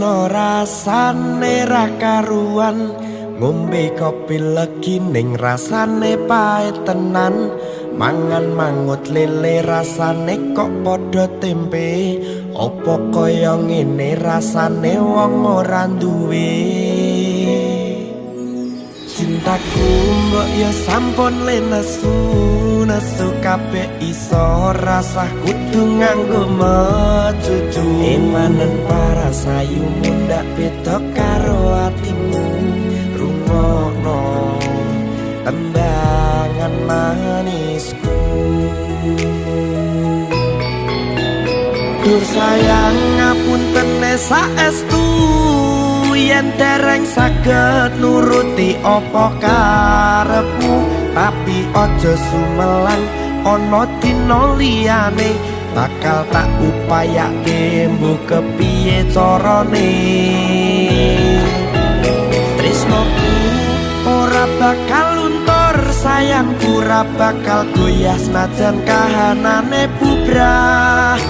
Tresno rasane ra karuan, ngombe kopi legi ning rasane pahit tenan. Mangan mangut lele rasane kok padha tempe. Apa kaya ngene rasane wong ora duwe. Cintaku mbok yo sampun le nesu kabeh iso rasah kudu nganggo mecucu. Emanen paras ayu mundak beda karo atimu. Rungokno tembangan manisku. Dur sayang ngapunten saestu yen dereng saged nuruti apa karepmu. Tapi aja sumelang ana dina liyane, bakal tak upayake mbuh kepiye carane. Tresnoku ora bakal luntur, sayangku ora bakal goyah senajan kahanane bubrah.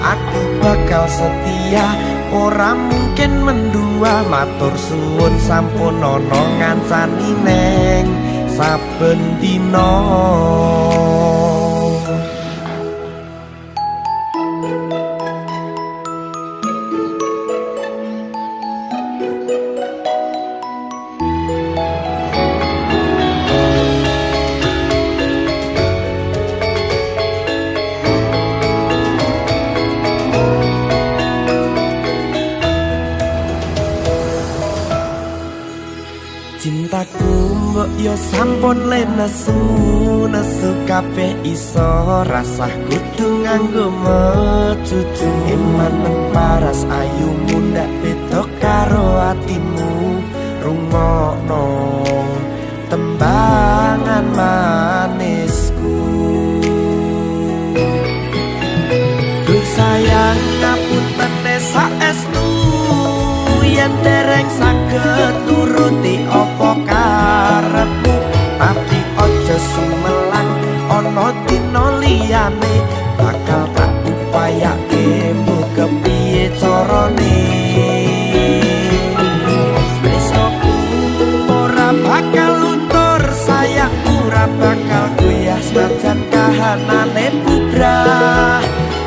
Aku bakal setia, ora mungkin mendua. Matur suwun sampun ana ngancani neng saben dina. Cintaku mbok yo sampun le nesu kabeh iso rasah kudu nganggo mecucu. Emanen paras ayu mundak beda karo atimu. Rungokno tembangan manisku. Duh sayang ngapunten saestu yen dereng saged nuruti apa karepmu. Tapi aja sumelang ana dina liyane, bakal tak upayake mbuh kepiye carane. Tresnoku ora bakal luntur, sayangku ora bakal goyah senajan kahanane bubrah.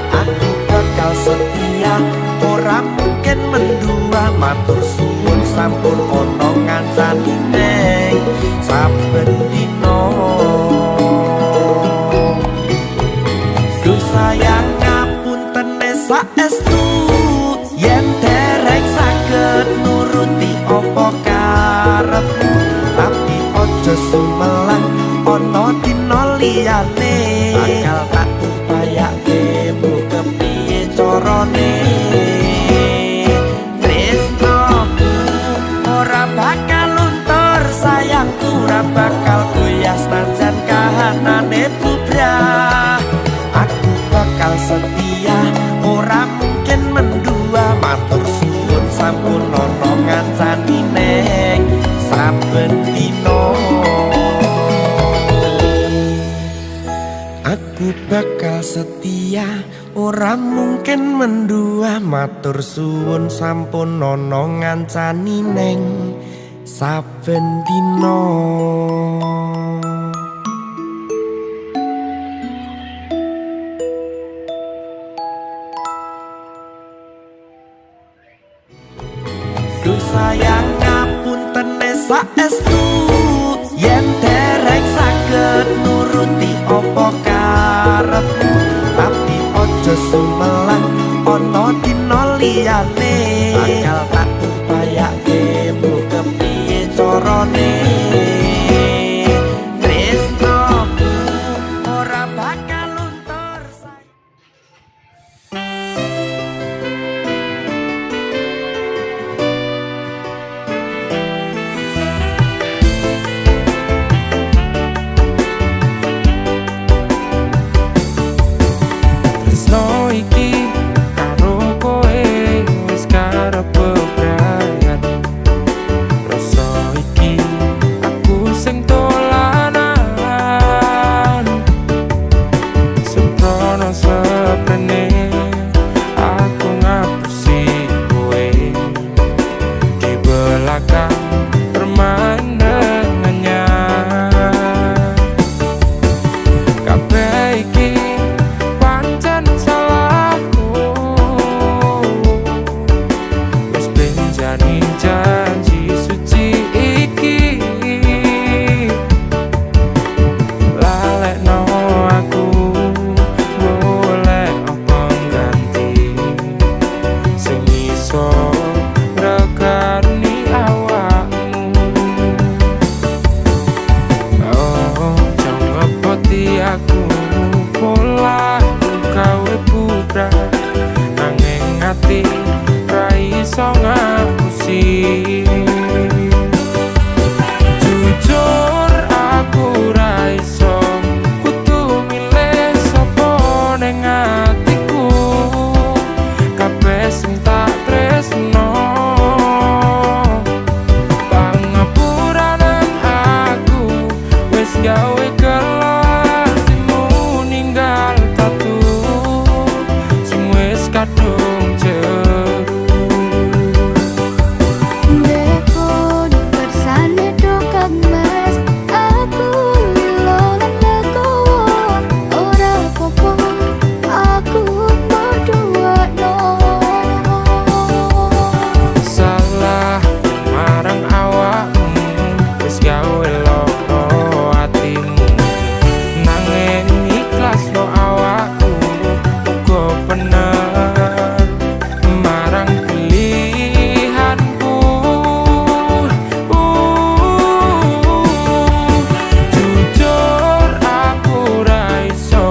Aku bakal setia, ora mungkin mendua. Matur suwun sampun ana ngancani neng saben dina. Duh sayang ngapunten saestu yen dereng saged nuruti apa karepmu. Tapi aja sumelang ana dina liyane, bakal tak upayake mbuh kepiye carane. Bakal goyah senajan kahanane bubrah. Aku bakal setia, ora mungkin mendua. Matur suwun sampun ana ngancani neng saben dina. Aku bakal setia, ora mungkin mendua. Matur suwun sampun ana ngancani neng saben dina. Duh sayang ngapunten saestu yen dereng saged nuruti apa karepmu. Tapi aja sumelang ana dina liyane, bakal tak upayake mbuh kepiye carane. Tresnoku ora bakal luntur. Tresno iki karo koe wis karep bebrayan. takkan bermain dengannya. Kabeh iki pancen salahku, wis benjani janji suci iki. Lalekno aku boleh apa ganti sing iso regani awakmu. Oh, jauh ngepoti aku pola gawe budak, nanging ati ra iso ngapusi. Jujur aku ra iso kudu milih sapa ning atiku, kabeh sing tak tresno. Pangapuranan aku wis gawe gelo atimu ninggal tatu sing wis kadung jeru. Dekon bersane dokak mas, aku ilolan legowo. Ora popo, aku berdua no. Salah marang awakmu, wis gawe loro atimu, nanging ikhlasno awakku uga bener marang pilihanku. Jujur aku ra iso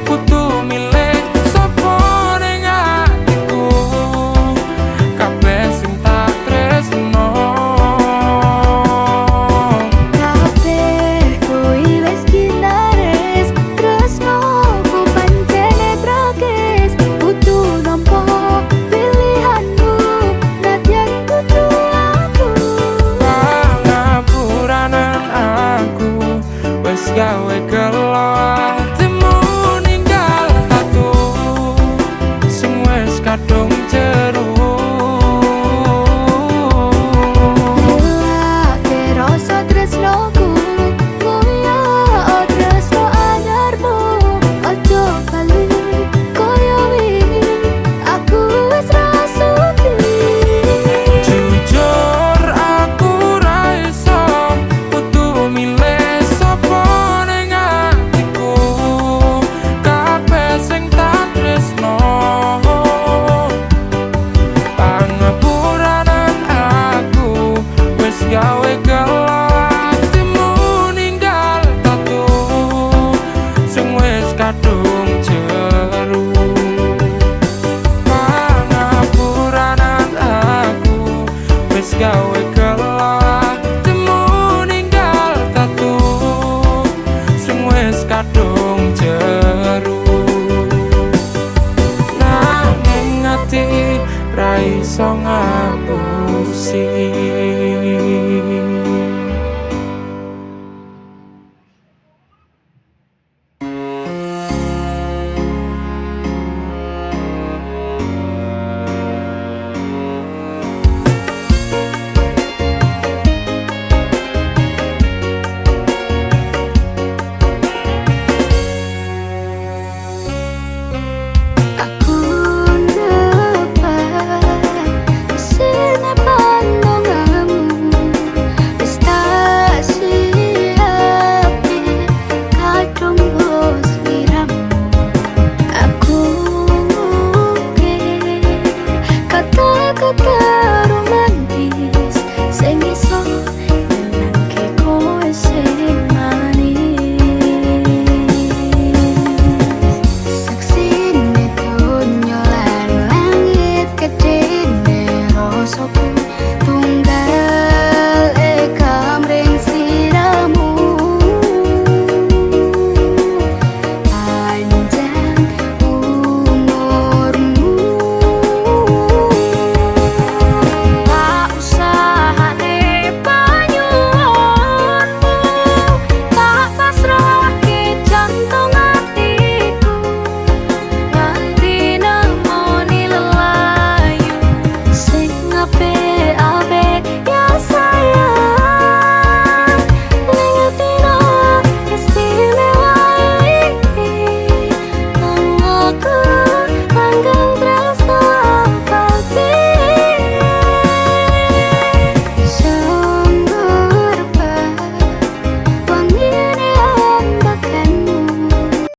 kudu milih sapa ning atiku, kabeh sing tak tresno. Kabeh kuwi wis ginares, tresnoku pancene tragis. Kudu nampa pilihanmu, nadyan kudu aku. Pangapuranan aku wis gawe gelo atimu ninggal tatu sing wis kadung jeru. Hilake rasa tresnoku, koyo tresno anyarmu. Ojo bali koyo wingi, aku wis rasuki. Jujur aku ra iso kudu milih sapa ning atiku, kabeh sing tak tresno. Pangapuranan aku wis gawe gelo atimu ninggal tatu sing wis kadung jeru. Pangapuranan aku wis gawe